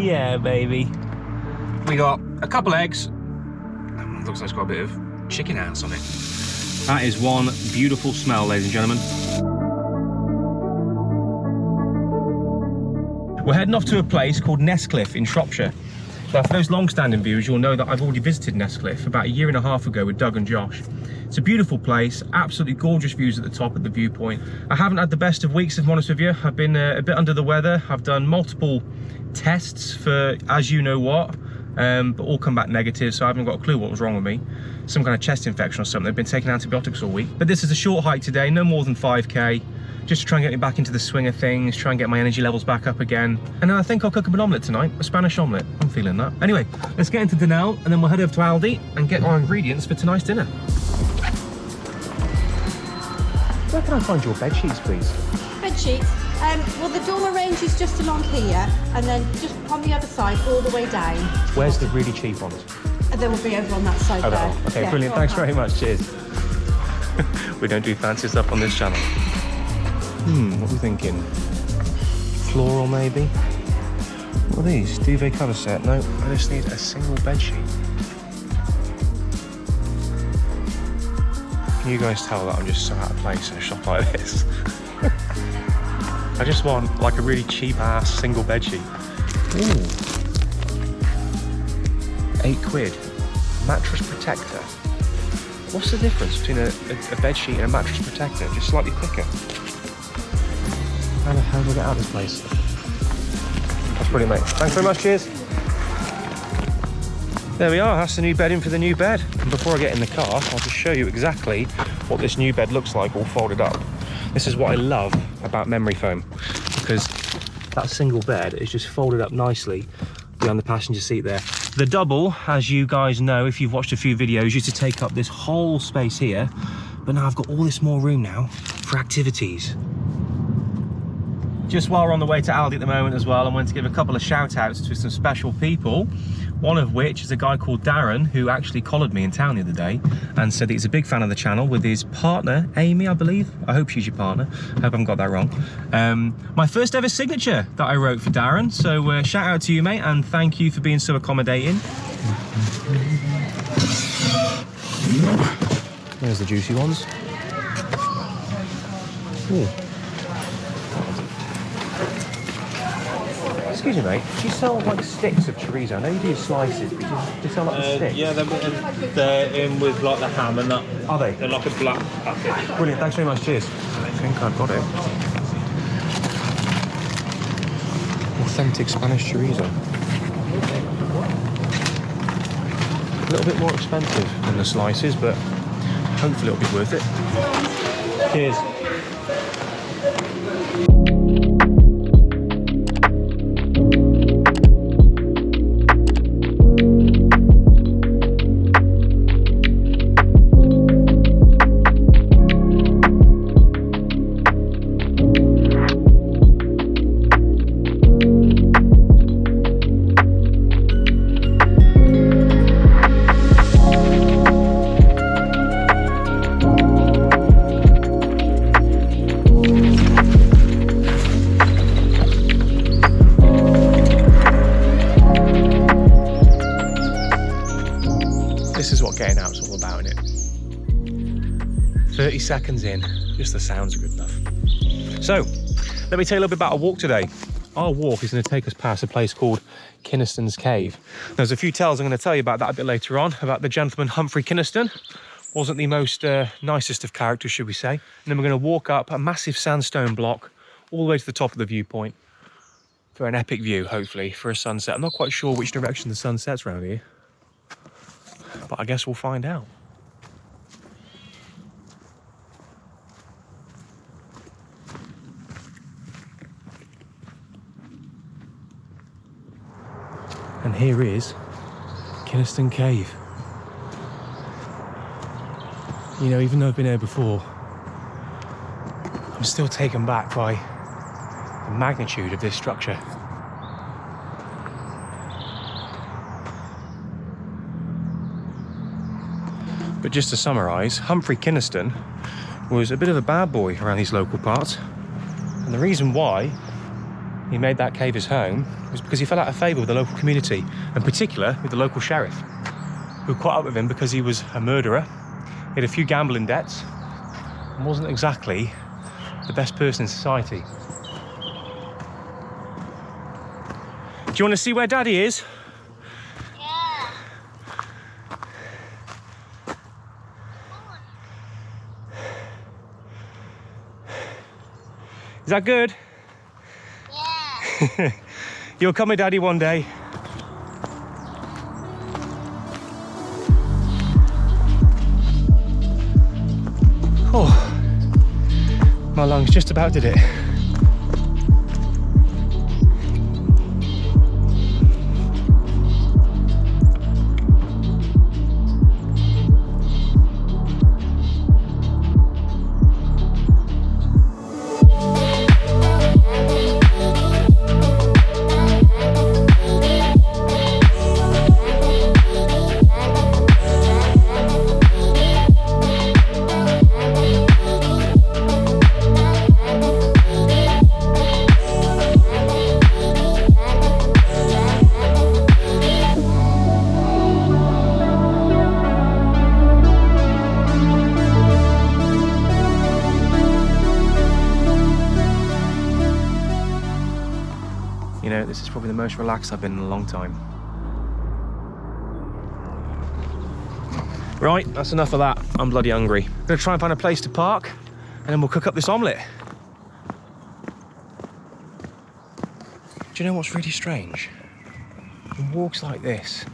Yeah, baby. We got a couple eggs. Looks like it's got a bit of chicken ass on it. That is one beautiful smell, ladies and gentlemen. We're heading off to a place called Nesscliffe in Shropshire. Now, for those long-standing viewers, you'll know that I've already visited Nesscliffe about 1.5 years ago with Doug and Josh. It's a beautiful place, absolutely gorgeous views at the top of the viewpoint. I haven't had the best of weeks, if I'm honest with you. I've been a bit under the weather. I've done multiple tests for as you know what, but all come back negative, so I haven't got a clue what was wrong with me. Some kind of chest infection or something. They've been taking antibiotics all week. But this is a short hike today, no more than 5k. Just to try and get me back into the swing of things, try and get my energy levels back up again. And then I think I'll cook up an omelette tonight, a Spanish omelette. I'm feeling that. Anyway, let's get into dinner and then we'll head over to Aldi and get our ingredients for tonight's dinner. Where can I find your bed sheets, please? Bed sheets? Well, the dormer range is just along here, and then just on the other side, all the way down. Where's the really cheap ones? And they will be over on that side there. Okay, Yeah, brilliant. Thanks very much. Cheers. We don't do fancy stuff on this channel. What are we thinking? Floral, maybe? What are these? Duvet cover set? No, I just need a single bed sheet. Can you guys tell that I'm just so out of place in a shop like this? I just want like a really cheap ass single bed sheet. Ooh. £8. Mattress protector. What's the difference between a bed sheet and a mattress protector? Just slightly thicker. How the hell do I get out of this place? That's brilliant, mate. Thanks very much, cheers. There we are, that's the new bedding for the new bed. And before I get in the car, I'll just show you exactly what this new bed looks like all folded up. This is what I love about memory foam, because that single bed is just folded up nicely behind the passenger seat there. The double, as you guys know, if you've watched a few videos, used to take up this whole space here, but now I've got all this more room now for activities. Just while we're on the way to Aldi at the moment as well, I want to give a couple of shout outs to some special people. One of which is a guy called Darren, who actually collared me in town the other day and said that he's a big fan of the channel with his partner, Amy, I believe. I hope she's your partner. I hope I haven't got that wrong. My first ever signature that I wrote for Darren. So shout out to you, mate, and thank you for being so accommodating. There's the juicy ones. Ooh. Excuse me, mate, do you sell like sticks of chorizo? I know you do slices, but do you sell like the sticks? Yeah, they're in with like the ham and that. Are they? They're like a black packet. Brilliant, thanks very much, cheers. I think I've got it. Authentic Spanish chorizo. A little bit more expensive than the slices, but hopefully it'll be worth it. Cheers. This is what getting out's all about, innit? 30 seconds in, just the sounds are good enough. So, let me tell you a little bit about our walk today. Our walk is going to take us past a place called Kynaston's Cave. There's a few tales I'm going to tell you about that a bit later on, about the gentleman Humphrey Kynaston. Wasn't the most nicest of characters, should we say. And then we're going to walk up a massive sandstone block all the way to the top of the viewpoint for an epic view, hopefully, for a sunset. I'm not quite sure which direction the sun sets around here, but I guess we'll find out. And here is Kynaston Cave. You know, even though I've been here before, I'm still taken back by the magnitude of this structure. But just to summarise, Humphrey Kynaston was a bit of a bad boy around these local parts. And the reason why he made that cave his home was because he fell out of favour with the local community, in particular with the local sheriff, who caught up with him because he was a murderer, he had a few gambling debts, and wasn't exactly the best person in society. Do you want to see where Daddy is? Yeah. Is that good? Yeah. You'll come with Daddy one day. Oh, my lungs just about did it. You know, this is probably the most relaxed I've been in a long time. Right, that's enough of that. I'm bloody hungry. I'm gonna try and find a place to park, and then we'll cook up this omelette. Do you know what's really strange? On walks like this,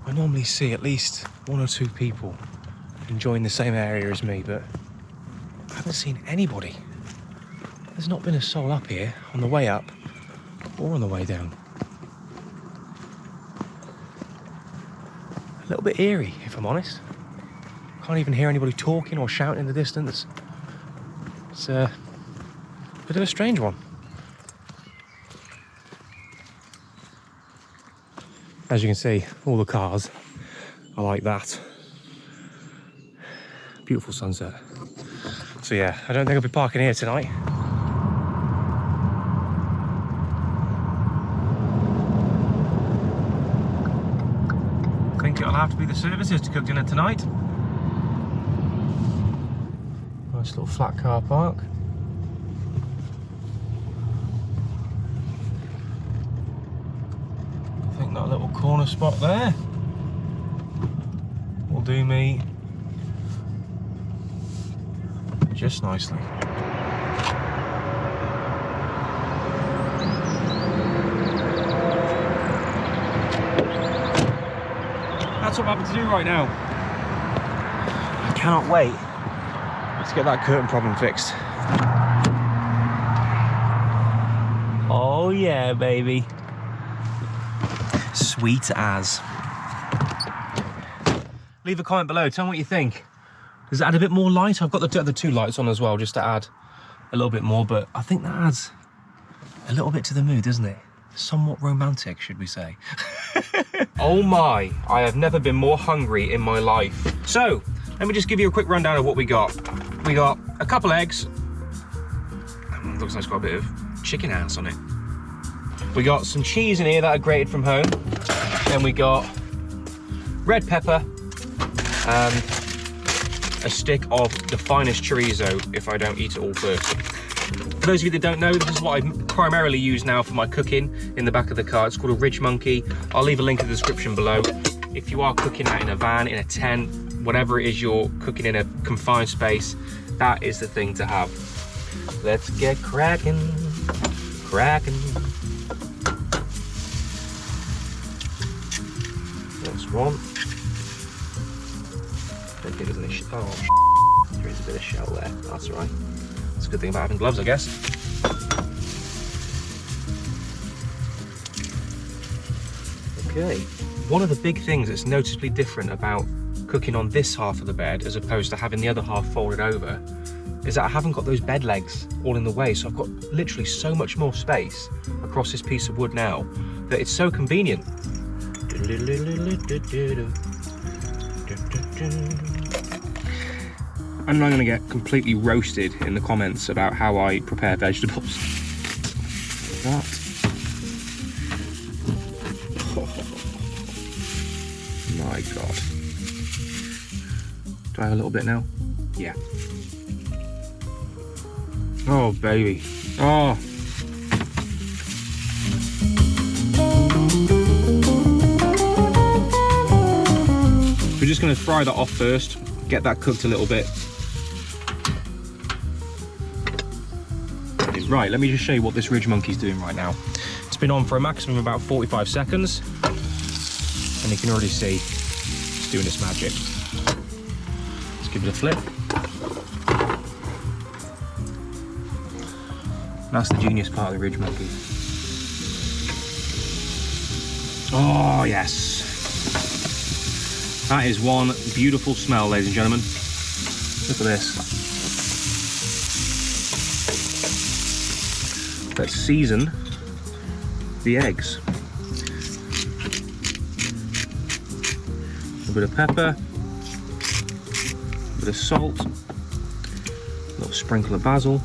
I normally see at least 1 or 2 people enjoying the same area as me, but I haven't seen anybody. There's not been a soul up here on the way up or on the way down. A little bit eerie, if I'm honest. Can't even hear anybody talking or shouting in the distance. It's a bit of a strange one. As you can see, all the cars are like that. Beautiful sunset. So yeah, I don't think I'll be parking here tonight. I think it'll have to be the services to cook dinner tonight. Nice little flat car park. I think that little corner spot there will do me just nicely. That's what I'm having to do right now. I cannot wait to get that curtain problem fixed. Oh yeah, baby. Sweet as. Leave a comment below, tell me what you think. Does it add a bit more light? I've got the other 2 lights on as well, just to add a little bit more, but I think that adds a little bit to the mood, doesn't it? Somewhat romantic, should we say. Oh my, I have never been more hungry in my life. So, let me just give you a quick rundown of what we got. We got a couple eggs. Looks like it's got a bit of chicken ass on it. We got some cheese in here that I grated from home. Then we got red pepper and a stick of the finest chorizo if I don't eat it all first. For those of you that don't know, this is what I primarily use now for my cooking in the back of the car. It's called a Ridge Monkey. I'll leave a link in the description below. If you are cooking that in a van, in a tent, whatever it is you're cooking in a confined space, that is the thing to have. Let's get cracking, cracking. Next one. I don't think there's any oh, there is a bit of shell there. That's all right. That's a good thing about having gloves, I guess. Okay. One of the big things that's noticeably different about cooking on this half of the bed as opposed to having the other half folded over is that I haven't got those bed legs all in the way, so I've got literally so much more space across this piece of wood now that it's so convenient. I know I'm going to get completely roasted in the comments about how I prepare vegetables. that. Oh, my God. Do I have a little bit now? Yeah. Oh, baby. Oh. We're just going to fry that off first, get that cooked a little bit. Right, let me just show you what this ridge monkey's doing right now. It's been on for a maximum of about 45 seconds, and you can already see it's doing its magic. Let's give it a flip. That's the genius part of the ridge monkey. Oh, yes. That is one beautiful smell, ladies and gentlemen. Look at this. Let's season the eggs. A bit of pepper, a bit of salt, a little sprinkle of basil.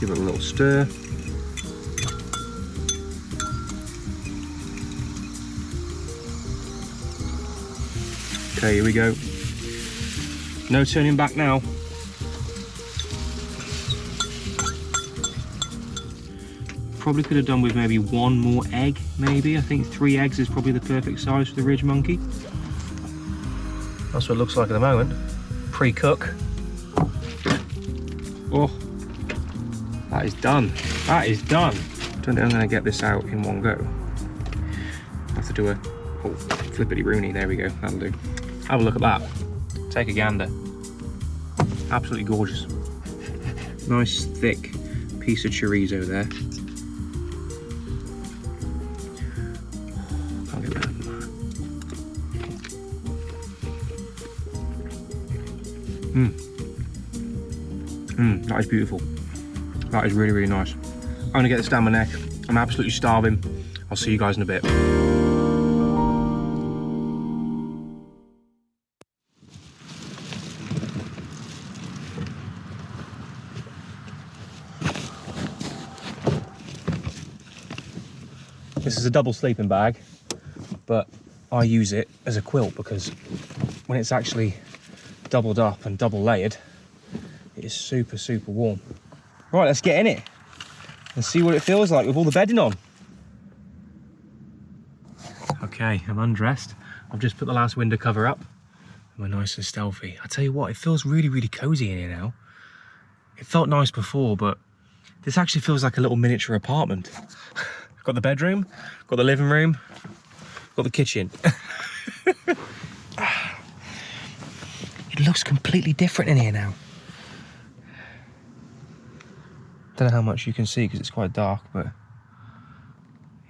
Give it a little stir. Okay, here we go. No turning back now. Probably could have done with maybe one more egg, maybe. I think 3 eggs is probably the perfect size for the ridge monkey. That's what it looks like at the moment. Pre-cook. Oh, that is done. That is done. I don't think I'm gonna get this out in one go. I have to do a flippity-rooney. There we go, that'll do. Have a look at that. Take a gander. Absolutely gorgeous. Nice thick piece of chorizo there. Can't get better than that. That is beautiful. That is really, really nice. I'm gonna get this down my neck. I'm absolutely starving. I'll see you guys in a bit. This is a double sleeping bag, but I use it as a quilt because when it's actually doubled up and double layered, it is super, super warm. Right, let's get in it and see what it feels like with all the bedding on. Okay, I'm undressed. I've just put the last window cover up. We're nice and stealthy. I tell you what, it feels really, really cozy in here now. It felt nice before, but this actually feels like a little miniature apartment. Got the bedroom, got the living room, got the kitchen. It looks completely different in here now. Don't know how much you can see because it's quite dark, but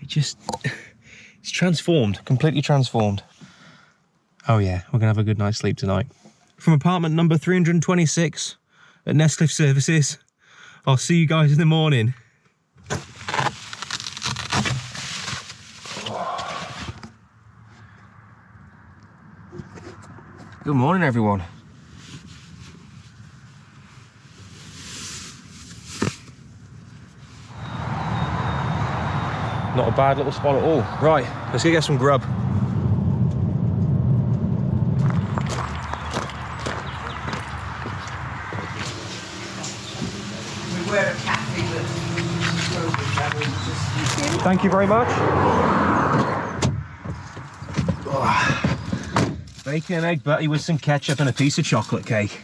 it just, it's transformed, completely transformed. Oh yeah, we're gonna have a good night's sleep tonight. From apartment number 326 at Nesscliffe Services, I'll see you guys in the morning. Good morning, everyone. Not a bad little spot at all. Right, let's go get some grub. We were a cafe, but Thank you very much. Bacon and egg butty with some ketchup and a piece of chocolate cake.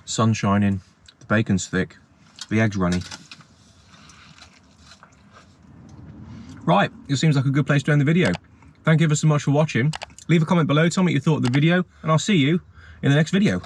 Sun shining, the bacon's thick, the egg's runny. Right, it seems like a good place to end the video. Thank you ever so much for watching. Leave a comment below, tell me what you thought of the video, and I'll see you in the next video.